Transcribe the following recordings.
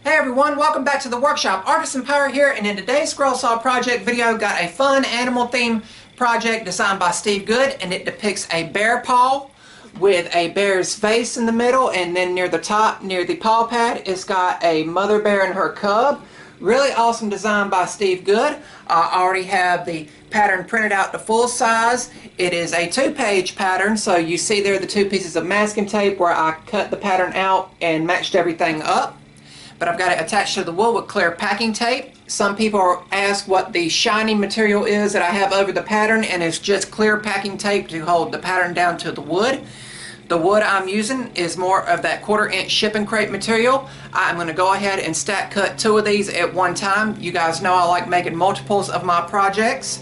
Hey everyone, welcome back to the workshop. Artisan Power here, and in today's scroll saw project video, got a fun animal theme project designed by Steve Good, and it depicts a bear paw with a bear's face in the middle, and then near the top, near the paw pad, it's got a mother bear and her cub. Really awesome design by Steve Good. I already have the pattern printed out to full size. It is a 2-page pattern, so you see there the 2 pieces of masking tape where I cut the pattern out and matched everything up. But I've got it attached to the wood with clear packing tape. Some people ask what the shiny material is that I have over the pattern, and it's just clear packing tape to hold the pattern down to the wood. The wood I'm using is more of that 1/4-inch shipping crate material. I'm going to go ahead and stack cut 2 of these at one time. You guys know I like making multiples of my projects.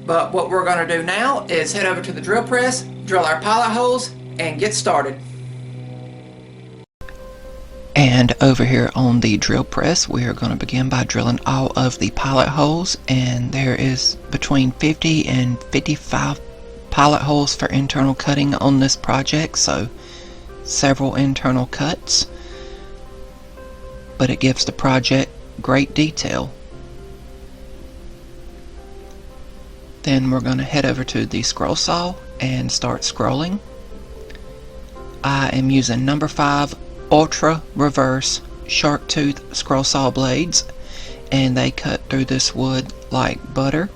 But what we're going to do now is head over to the drill press, drill our pilot holes, and get started. And over here on the drill press, we are going to begin by drilling all of the pilot holes, and there is between 50 and 55 pilot holes for internal cutting on this project, so several internal cuts, but it gives the project great detail. Then we're going to head over to the scroll saw and start scrolling. I am using number 5 Ultra Reverse Shark Tooth scroll saw blades, and they cut through this wood like butter.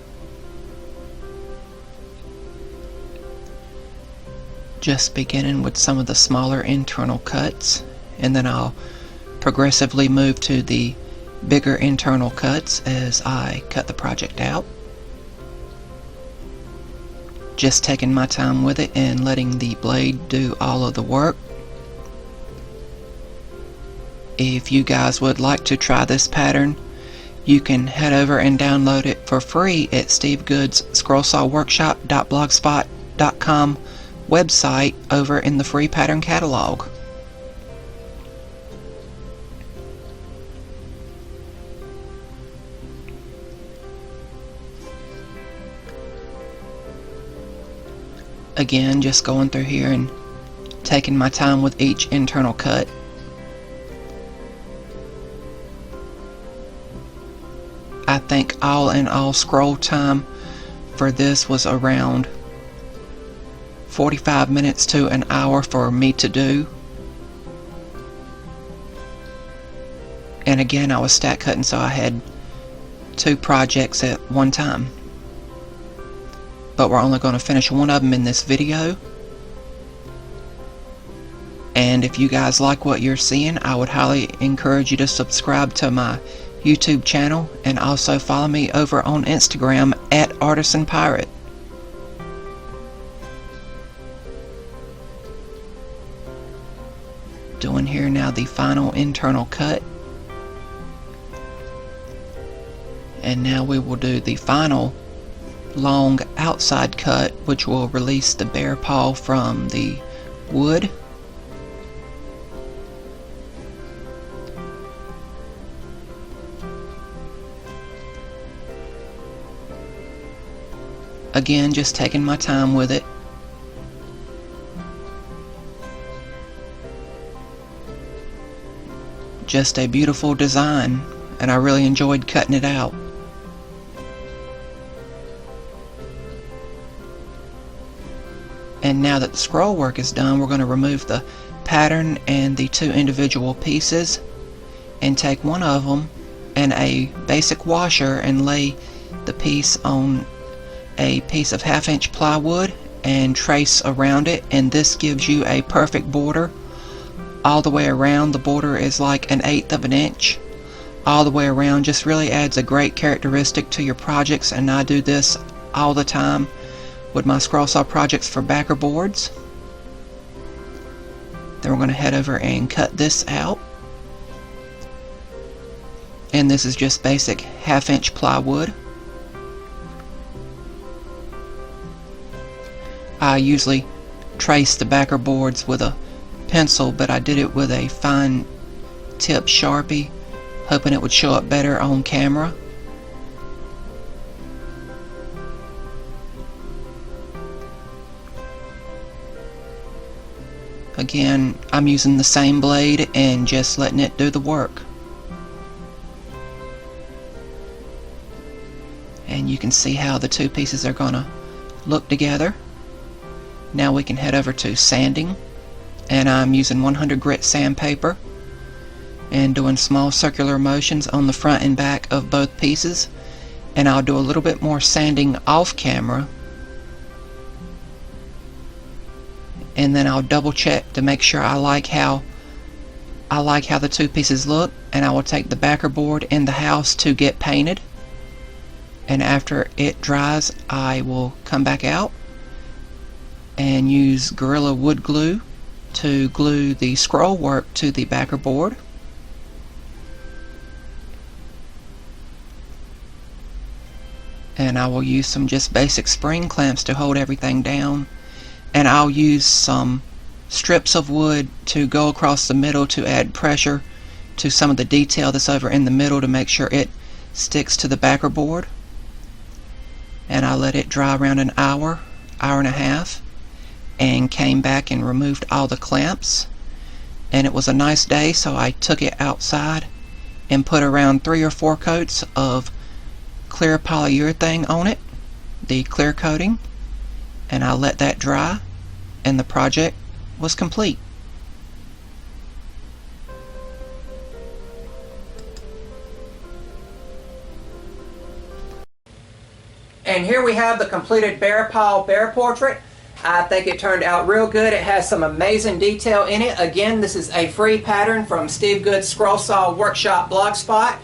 Just beginning with some of the smaller internal cuts, and then I'll progressively move to the bigger internal cuts as I cut the project out. Just taking my time with it and letting the blade do all of the work. If you guys would like to try this pattern, you can head over and download it for free at Steve Good's scrollsawworkshop.blogspot.com website over in the free pattern catalog. Again, just going through here and taking my time with each internal cut. I think all in all scroll time for this was around 45 minutes to an hour for me to do. And again, I was stack cutting, so I had 2 projects at one time. But we're only going to finish one of them in this video. And if you guys like what you're seeing, I would highly encourage you to subscribe to my YouTube channel, and also follow me over on Instagram at Artisan Pirate. Doing here now the final internal cut, and now we will do the final long outside cut, which will release the bear paw from the wood. Again, just taking my time with it. Just a beautiful design, and I really enjoyed cutting it out. And now that the scroll work is done, we're going to remove the pattern and the 2 individual pieces, and take one of them and a basic washer and lay the piece on a piece of 1/2-inch plywood and trace around it, and this gives you a perfect border all the way around. The border is like 1/8 of an inch all the way around. Just really adds a great characteristic to your projects, and I do this all the time with my scroll saw projects for backer boards. Then we're going to head over and cut this out, and this is just basic 1/2-inch plywood. I usually trace the backer boards with a pencil, but I did it with a fine tip Sharpie, hoping it would show up better on camera. Again, I'm using the same blade and just letting it do the work. And you can see how the two pieces are gonna look together. Now we can head over to sanding, and I'm using 100 grit sandpaper and doing small circular motions on the front and back of both pieces. And I'll do a little bit more sanding off camera, and then I'll double check to make sure I like how the two pieces look, and I will take the backer board in the house to get painted. And after it dries, I will come back out and use Gorilla wood glue to glue the scroll work to the backer board. And I will use some just basic spring clamps to hold everything down, and I'll use some strips of wood to go across the middle to add pressure to some of the detail that's over in the middle to make sure it sticks to the backer board. And I let it dry around an hour and a half, and came back and removed all the clamps. And it was a nice day, so I took it outside and put around 3 or 4 coats of clear polyurethane on it, the clear coating, and I let that dry, and the project was complete. And here we have the completed Bear Paw Bear Portrait. I think it turned out real good. It has some amazing detail in it. Again, this is a free pattern from Steve Good's Scroll Saw Workshop blogspot.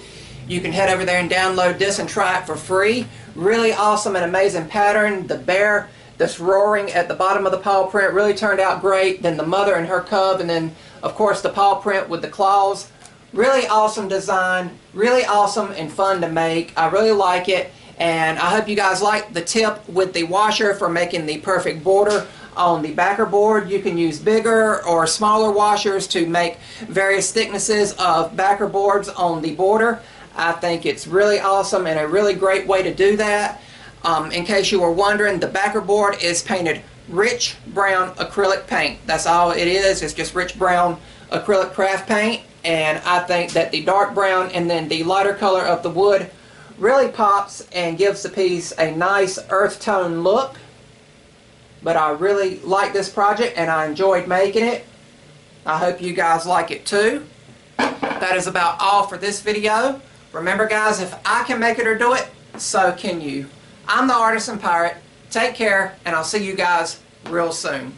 You can head over there and download this and try it for free. Really awesome and amazing pattern. The bear that's roaring at the bottom of the paw print really turned out great. Then the mother and her cub, and then of course the paw print with the claws. Really awesome design, really awesome and fun to make. I really like it, and I hope you guys like the tip with the washer for making the perfect border on the backer board. You can use bigger or smaller washers to make various thicknesses of backer boards on the border. I think it's really awesome and a really great way to do that. In case you were wondering, the backer board is painted rich brown acrylic paint. That's all it is. It's just rich brown acrylic craft paint, and I think that the dark brown and then the lighter color of the wood really pops and gives the piece a nice earth tone look. But I really like this project and I enjoyed making it. I hope you guys like it too. That is about all for this video. Remember guys, if I can make it or do it, so can you. I'm the Artisan Pirate. Take care, and I'll see you guys real soon.